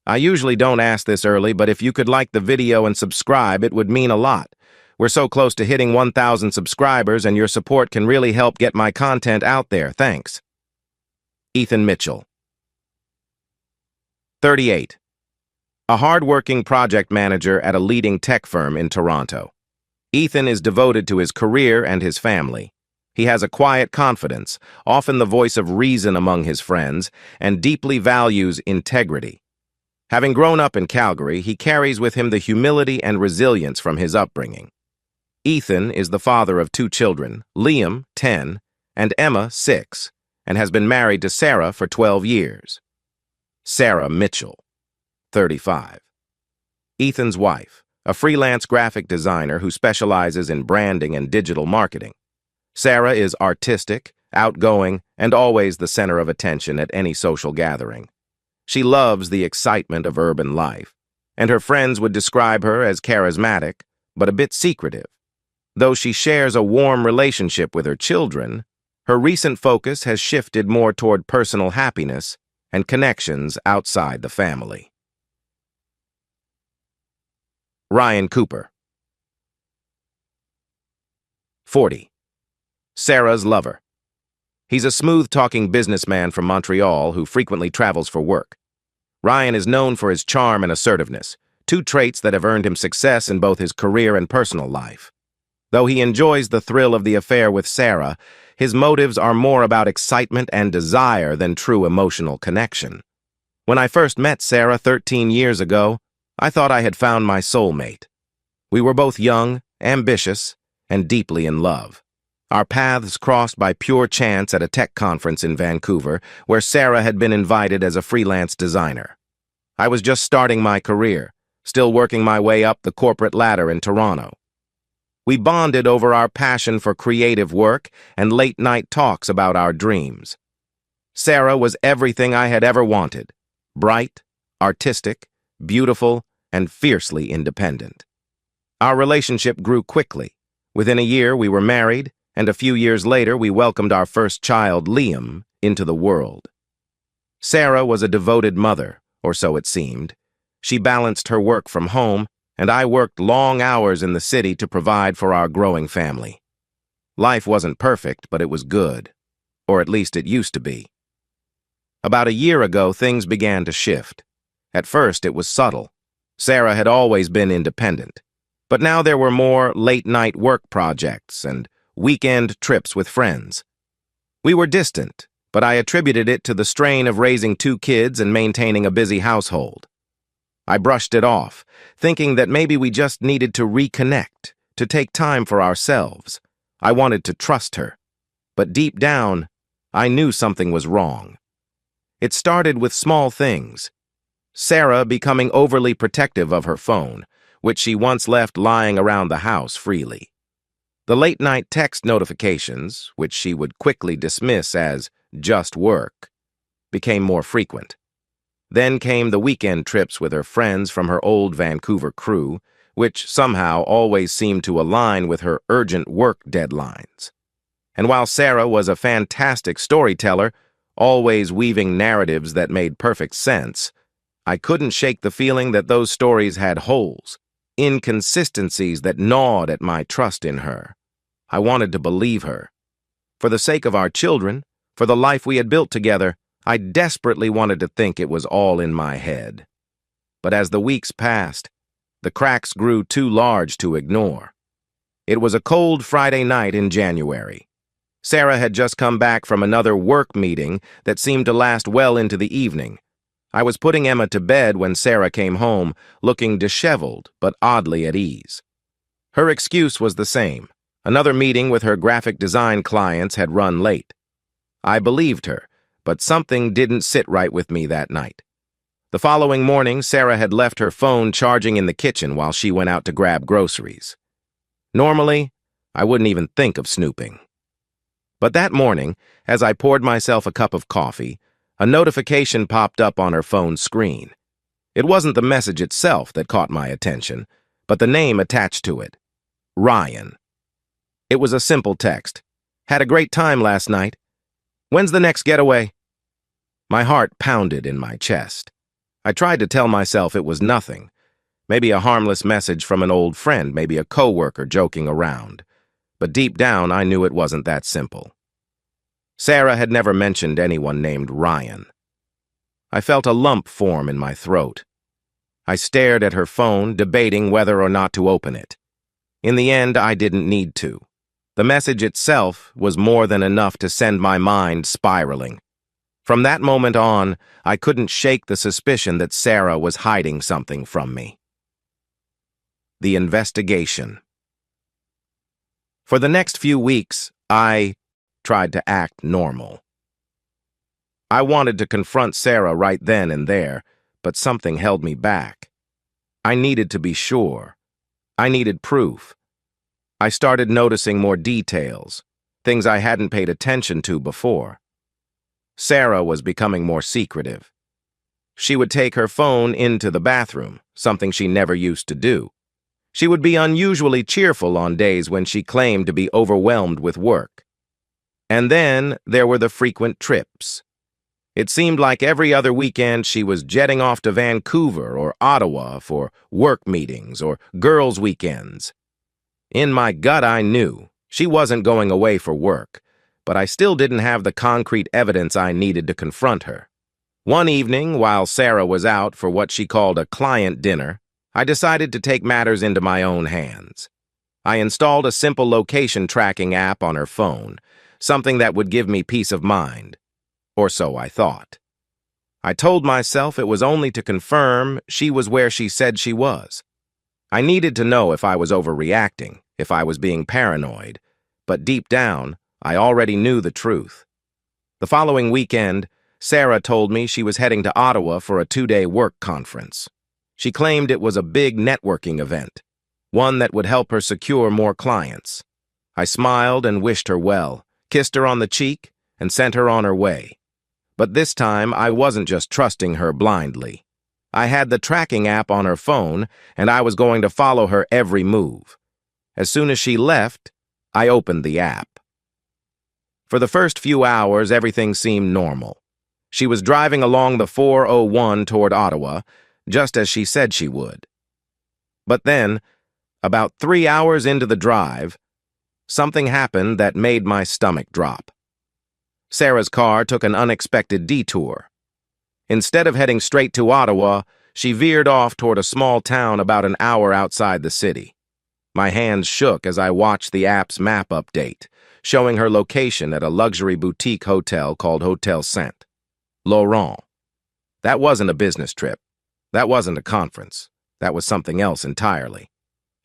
I usually don't ask this early, but if you could like the video and subscribe, it would mean a lot. We're so close to hitting 1,000 subscribers, and your support can really help get my content out there. Thanks. Ethan Mitchell. 38. A hard-working project manager at a leading tech firm in Toronto. Ethan is devoted to his career and his family. He has a quiet confidence, often the voice of reason among his friends, and deeply values integrity. Having grown up in Calgary, he carries with him the humility and resilience from his upbringing. Ethan is the father of 2 children, Liam, 10, and Emma, 6, and has been married to Sarah for 12 years. Sarah Mitchell, 35. Ethan's wife, a freelance graphic designer who specializes in branding and digital marketing. Sarah is artistic, outgoing, and always the center of attention at any social gathering. She loves the excitement of urban life, and her friends would describe her as charismatic, but a bit secretive. Though she shares a warm relationship with her children, her recent focus has shifted more toward personal happiness and connections outside the family. Ryan Cooper. 40. Sarah's lover. He's a smooth-talking businessman from Montreal who frequently travels for work. Ryan is known for his charm and assertiveness, 2 traits that have earned him success in both his career and personal life. Though he enjoys the thrill of the affair with Sarah, his motives are more about excitement and desire than true emotional connection. When I first met Sarah 13 years ago, I thought I had found my soulmate. We were both young, ambitious, and deeply in love. Our paths crossed by pure chance at a tech conference in Vancouver, where Sarah had been invited as a freelance designer. I was just starting my career, still working my way up the corporate ladder in Toronto. We bonded over our passion for creative work and late-night talks about our dreams. Sarah was everything I had ever wanted: bright, artistic, beautiful, and fiercely independent. Our relationship grew quickly. Within a year, we were married, and a few years later, we welcomed our first child, Liam, into the world. Sarah was a devoted mother, or so it seemed. She balanced her work from home, and I worked long hours in the city to provide for our growing family. Life wasn't perfect, but it was good. Or at least it used to be. About a year ago, things began to shift. At first, it was subtle. Sarah had always been independent. But now there were more late-night work projects and weekend trips with friends. We were distant, but I attributed it to the strain of raising 2 kids and maintaining a busy household. I brushed it off, thinking that maybe we just needed to reconnect, to take time for ourselves. I wanted to trust her. But deep down, I knew something was wrong. It started with small things. Sarah becoming overly protective of her phone, which she once left lying around the house freely. The late-night text notifications, which she would quickly dismiss as just work, became more frequent. Then came the weekend trips with her friends from her old Vancouver crew, which somehow always seemed to align with her urgent work deadlines. And while Sarah was a fantastic storyteller, always weaving narratives that made perfect sense, I couldn't shake the feeling that those stories had holes, inconsistencies that gnawed at my trust in her. I wanted to believe her. For the sake of our children, for the life we had built together, I desperately wanted to think it was all in my head. But as the weeks passed, the cracks grew too large to ignore. It was a cold Friday night in January. Sarah had just come back from another work meeting that seemed to last well into the evening. I was putting Emma to bed when Sarah came home, looking disheveled but oddly at ease. Her excuse was the same. Another meeting with her graphic design clients had run late. I believed her, but something didn't sit right with me that night. The following morning, Sarah had left her phone charging in the kitchen while she went out to grab groceries. Normally, I wouldn't even think of snooping. But that morning, as I poured myself a cup of coffee, a notification popped up on her phone's screen. It wasn't the message itself that caught my attention, but the name attached to it: Ryan. It was a simple text. Had a great time last night. When's the next getaway? My heart pounded in my chest. I tried to tell myself it was nothing. Maybe a harmless message from an old friend, maybe a coworker joking around. But deep down, I knew it wasn't that simple. Sarah had never mentioned anyone named Ryan. I felt a lump form in my throat. I stared at her phone, debating whether or not to open it. In the end, I didn't need to. The message itself was more than enough to send my mind spiraling. From that moment on, I couldn't shake the suspicion that Sarah was hiding something from me. The investigation. For the next few weeks, I tried to act normal. I wanted to confront Sarah right then and there, but something held me back. I needed to be sure. I needed proof. I started noticing more details, things I hadn't paid attention to before. Sarah was becoming more secretive. She would take her phone into the bathroom, something she never used to do. She would be unusually cheerful on days when she claimed to be overwhelmed with work. And then there were the frequent trips. It seemed like every other weekend she was jetting off to Vancouver or Ottawa for work meetings or girls' weekends. In my gut, I knew she wasn't going away for work, but I still didn't have the concrete evidence I needed to confront her. One evening, while Sarah was out for what she called a client dinner, I decided to take matters into my own hands. I installed a simple location tracking app on her phone, something that would give me peace of mind. Or so I thought. I told myself it was only to confirm she was where she said she was. I needed to know if I was overreacting, if I was being paranoid, but deep down, I already knew the truth. The following weekend, Sarah told me she was heading to Ottawa for a 2-day work conference. She claimed it was a big networking event, one that would help her secure more clients. I smiled and wished her well, kissed her on the cheek, and sent her on her way. But this time, I wasn't just trusting her blindly. I had the tracking app on her phone, and I was going to follow her every move. As soon as she left, I opened the app. For the first few hours, everything seemed normal. She was driving along the 401 toward Ottawa, just as she said she would. But then, about 3 hours into the drive, something happened that made my stomach drop. Sarah's car took an unexpected detour. Instead of heading straight to Ottawa, she veered off toward a small town about an hour outside the city. My hands shook as I watched the app's map update, showing her location at a luxury boutique hotel called Hotel Saint Laurent. That wasn't a business trip. That wasn't a conference. That was something else entirely.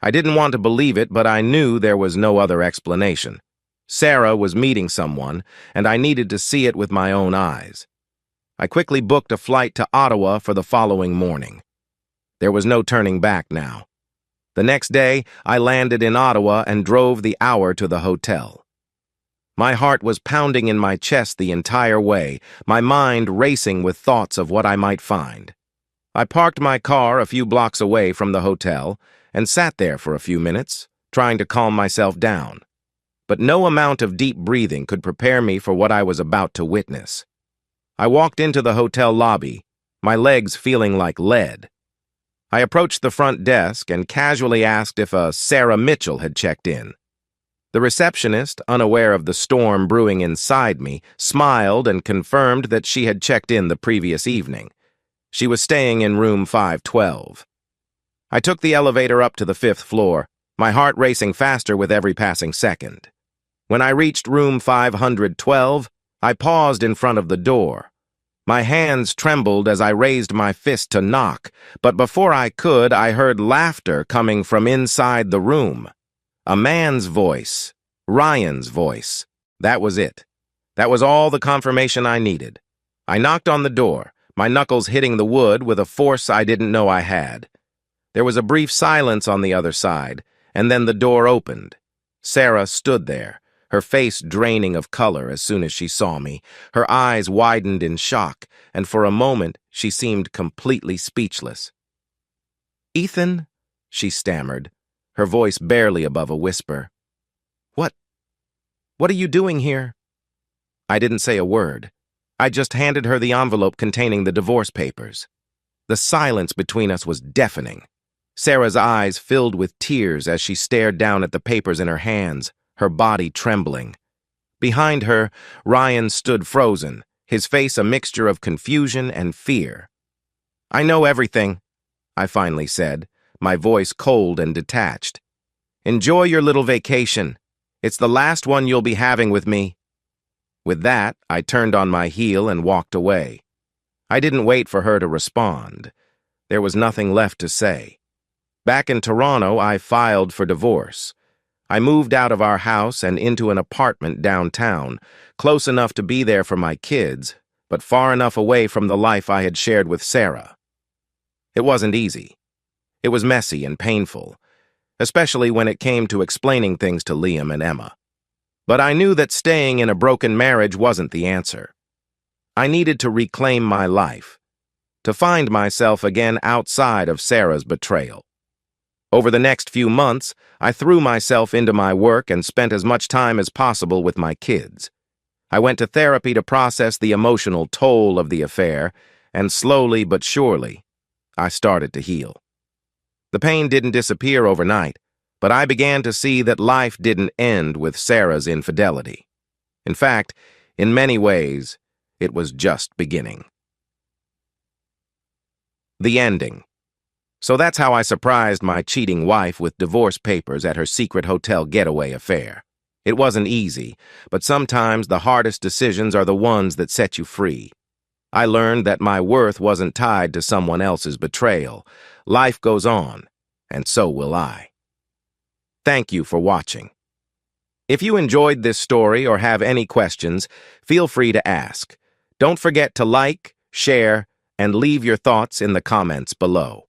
I didn't want to believe it, but I knew there was no other explanation. Sarah was meeting someone, and I needed to see it with my own eyes. I quickly booked a flight to Ottawa for the following morning. There was no turning back now. The next day, I landed in Ottawa and drove the hour to the hotel. My heart was pounding in my chest the entire way, my mind racing with thoughts of what I might find. I parked my car a few blocks away from the hotel and sat there for a few minutes, trying to calm myself down. But no amount of deep breathing could prepare me for what I was about to witness. I walked into the hotel lobby, my legs feeling like lead. I approached the front desk and casually asked if a Sarah Mitchell had checked in. The receptionist, unaware of the storm brewing inside me, smiled and confirmed that she had checked in the previous evening. She was staying in room 512. I took the elevator up to the 5th floor, my heart racing faster with every passing second. When I reached room 512, I paused in front of the door. My hands trembled as I raised my fist to knock, but before I could, I heard laughter coming from inside the room. A man's voice, Ryan's voice. That was it. That was all the confirmation I needed. I knocked on the door, my knuckles hitting the wood with a force I didn't know I had. There was a brief silence on the other side, and then the door opened. Sarah stood there, her face draining of color as soon as she saw me. Her eyes widened in shock, and for a moment she seemed completely speechless. "Ethan," she stammered, her voice barely above a whisper. What are you doing here?" I didn't say a word. I just handed her the envelope containing the divorce papers. The silence between us was deafening. Sarah's eyes filled with tears as she stared down at the papers in her hands, her body trembling. Behind her, Ryan stood frozen, his face a mixture of confusion and fear. "I know everything," I finally said, my voice cold and detached. "Enjoy your little vacation. It's the last one you'll be having with me." With that, I turned on my heel and walked away. I didn't wait for her to respond. There was nothing left to say. Back in Toronto, I filed for divorce. I moved out of our house and into an apartment downtown, close enough to be there for my kids, but far enough away from the life I had shared with Sarah. It wasn't easy. It was messy and painful, especially when it came to explaining things to Liam and Emma. But I knew that staying in a broken marriage wasn't the answer. I needed to reclaim my life, to find myself again outside of Sarah's betrayal. Over the next few months, I threw myself into my work and spent as much time as possible with my kids. I went to therapy to process the emotional toll of the affair, and slowly but surely, I started to heal. The pain didn't disappear overnight, but I began to see that life didn't end with Sarah's infidelity. In fact, in many ways, it was just beginning. The ending. So that's how I surprised my cheating wife with divorce papers at her secret hotel getaway affair. It wasn't easy, but sometimes the hardest decisions are the ones that set you free. I learned that my worth wasn't tied to someone else's betrayal. Life goes on, and so will I. Thank you for watching. If you enjoyed this story or have any questions, feel free to ask. Don't forget to like, share, and leave your thoughts in the comments below.